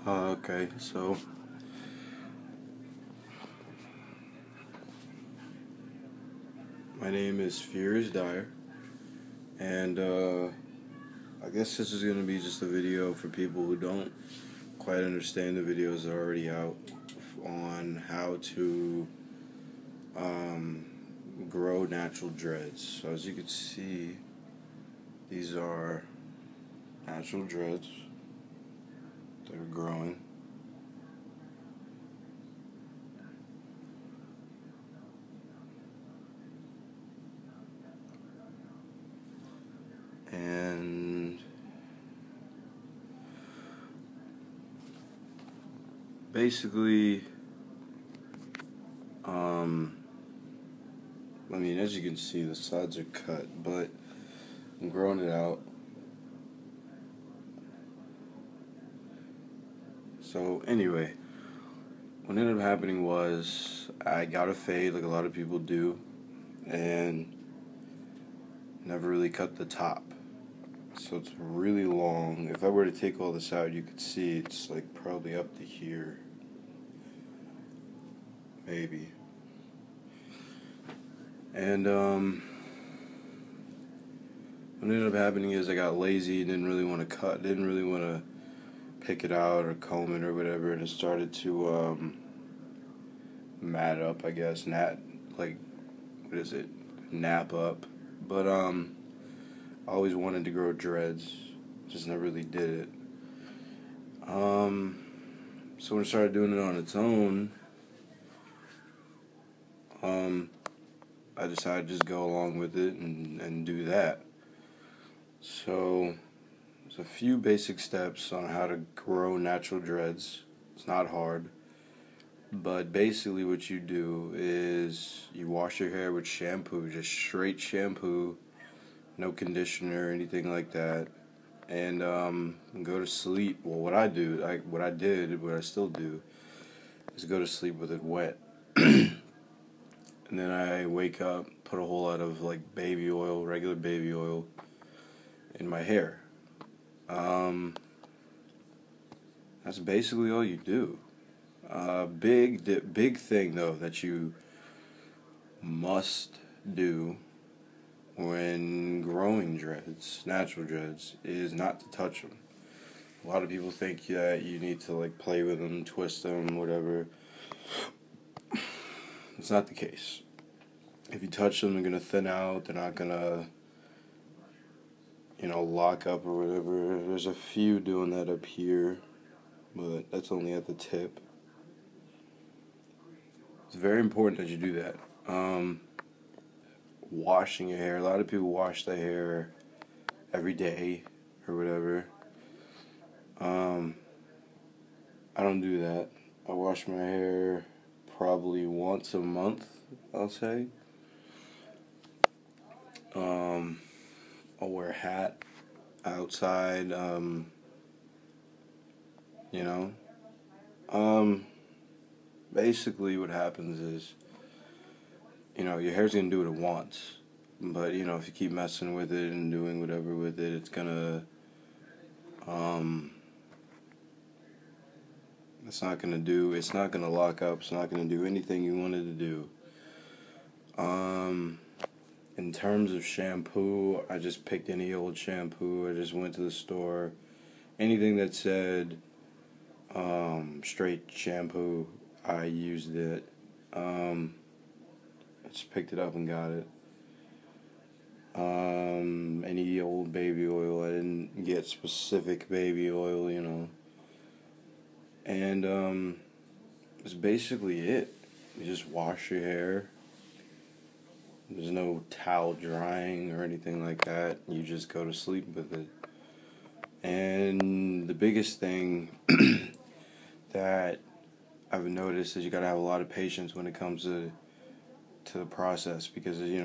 Okay, so my name is Fears Dyer, and I guess this is gonna be just a video for people who don't quite understand the videos that are already out on how to um, grow natural dreads. So as you can see, these are natural dreads that are growing. And basically, I mean, as you can see, the sides are cut, but I'm growing it out. So anyway, what ended up happening was I got a fade like a lot of people do, and never really cut the top. So it's really long. If I were to take all this out, you could see it's like probably up to here. Maybe. And what ended up happening is I got lazy, didn't really want to cut, didn't really want to pick it out or comb it or whatever, and it started to mat up, I guess. Like, what is it? Nap up. But I always wanted to grow dreads, just never really did it. So when I started doing it on its own, I decided to just go along with it and do that. So there's a few basic steps on how to grow natural dreads. It's not hard. But basically what you do is you wash your hair with shampoo, just straight shampoo, no conditioner or anything like that, and go to sleep. Well, what I still do, is go to sleep with it wet. And then I wake up, put a whole lot of like baby oil, regular baby oil, in my hair. That's basically all you do. Big thing though that you must do when growing dreads, natural dreads, is not to touch them. A lot of people think that you need to like play with them, twist them, whatever. It's not the case. If you touch them, they're gonna thin out. They're not gonna, lock up or whatever. There's a few doing that up here, but that's only at the tip. It's very important that you do that. Washing your hair. A lot of people wash their hair every day or whatever. I don't do that. I wash my hair probably once a month, I'll say. I'll wear a hat outside, you know. Basically what happens is, your hair's gonna do what it wants. But, if you keep messing with it and doing whatever with it, it's gonna, it's not gonna lock up, it's not gonna do anything you want it to do. In terms of shampoo, I just picked any old shampoo. I just went to the store. Anything that said straight shampoo, I used it. I just picked it up and got it. Any old baby oil. I didn't get specific baby oil, And that's basically it. You just wash your hair. There's no towel drying or anything like that. You just go to sleep with it. And the biggest thing that I've noticed is you gotta have a lot of patience when it comes to the process, because you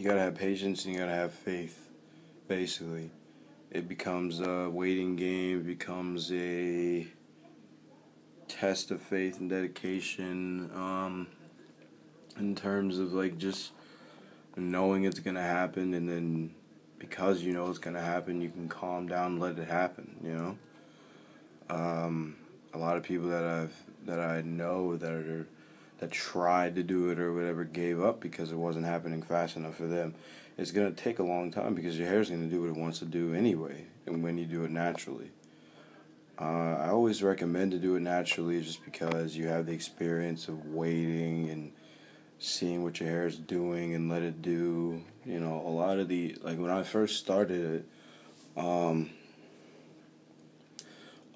gotta have patience and you gotta have faith. Basically, it becomes a waiting game. It becomes a test of faith and dedication. In terms of like just knowing it's gonna happen, and then because you know it's gonna happen, you can calm down and let it happen. A lot of people that I know that tried to do it or whatever gave up because it wasn't happening fast enough for them. It's gonna take a long time because your hair's gonna do what it wants to do anyway, and when you do it naturally. I always recommend to do it naturally just because you have the experience of waiting and seeing what your hair is doing and let it do. You know, a lot of like when I first started it, a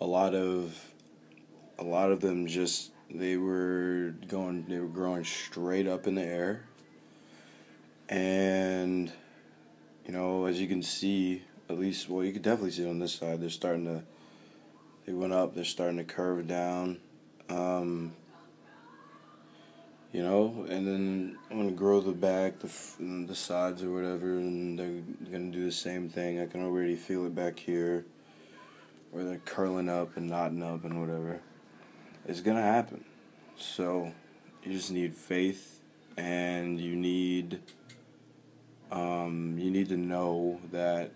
lot of them just they were growing straight up in the air, and you know, as you can see, at least, well, you can definitely see it on this side. They went up. They're starting to curve down. You know, and then I'm gonna grow the back, the sides or whatever, and they're gonna do the same thing. I can already feel it back here, where they're curling up and knotting up and whatever. It's gonna happen. So you just need faith, and you need to know that,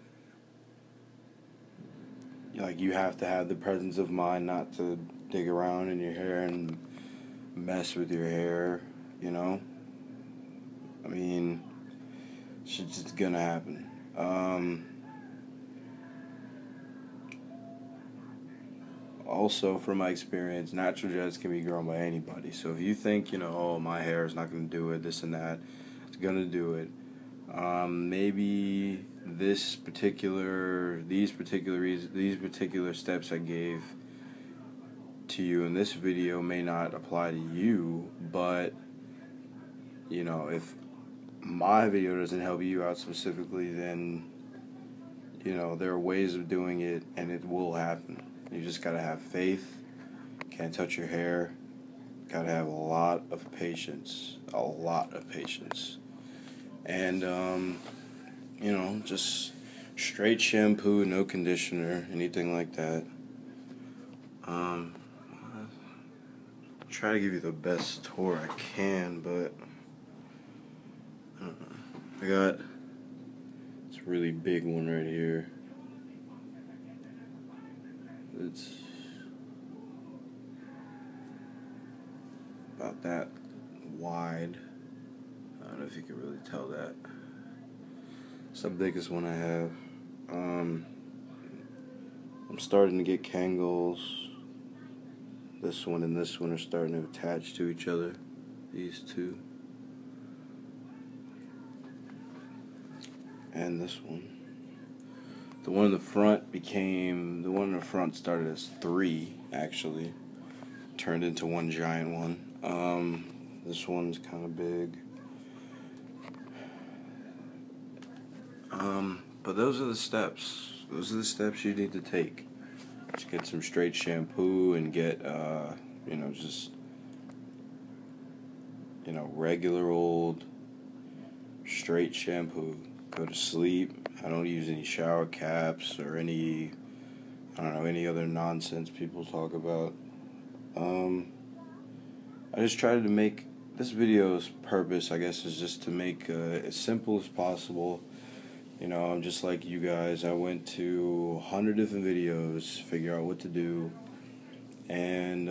like, you have to have the presence of mind not to dig around in your hair and mess with your hair, you know? I mean, it's just gonna happen. Also, from my experience, natural dreads can be grown by anybody. So if you think, you know, oh, my hair is not gonna do it, this and that, it's gonna do it. Maybe these particular steps I gave to you in this video may not apply to you, but you know, if my video doesn't help you out specifically, then you know, there are ways of doing it and it will happen. You just gotta have faith, can't touch your hair, gotta have a lot of patience, and you know, just straight shampoo, no conditioner, anything like that. Try to give you the best tour I can, but I got this really big one right here. It's about that wide. I don't know if you can really tell that. It's the biggest one I have. I'm starting to get Kangles. This one and this one are starting to attach to each other. These two. And this one. The one in the front started as 3, actually. Turned into one giant one. This one's kind of big. But those are the steps. Those are the steps you need to take. Just get some straight shampoo and get, you know, just, you know, regular old straight shampoo. Go to sleep. I don't use any shower caps or any other nonsense people talk about. I just tried to make this video's purpose, I guess, is just to make as simple as possible. You know, I'm just like you guys. I went to 100 different videos, figure out what to do, and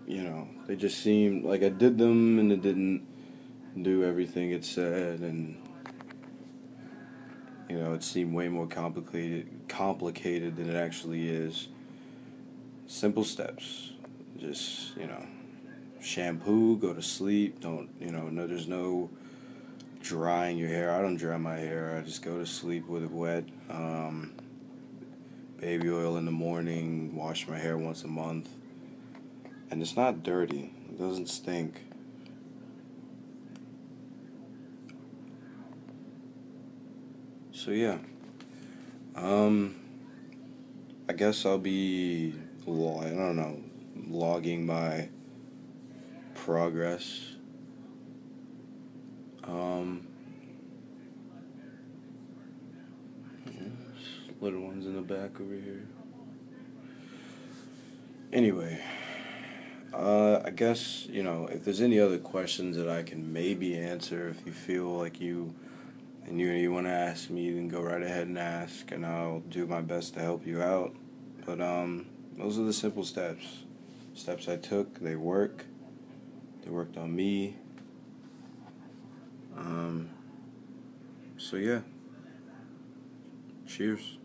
you know, they just seemed like I did them and it didn't do everything it said, and you know, it seemed way more complicated than it actually is. Simple steps. Just, you know, shampoo, go to sleep. Don't, you know, no, there's no drying your hair. I don't dry my hair. I just go to sleep with it wet. Baby oil in the morning. Wash my hair once a month. And it's not dirty. It doesn't stink. So yeah, I guess I'll be, I don't know, logging my progress. Little ones in the back over here. Anyway, I guess, you know, if there's any other questions that I can maybe answer, if you feel like you want to ask me, then go right ahead and ask, and I'll do my best to help you out. But those are the simple steps. Steps I took. They work. They worked on me. So yeah. Cheers.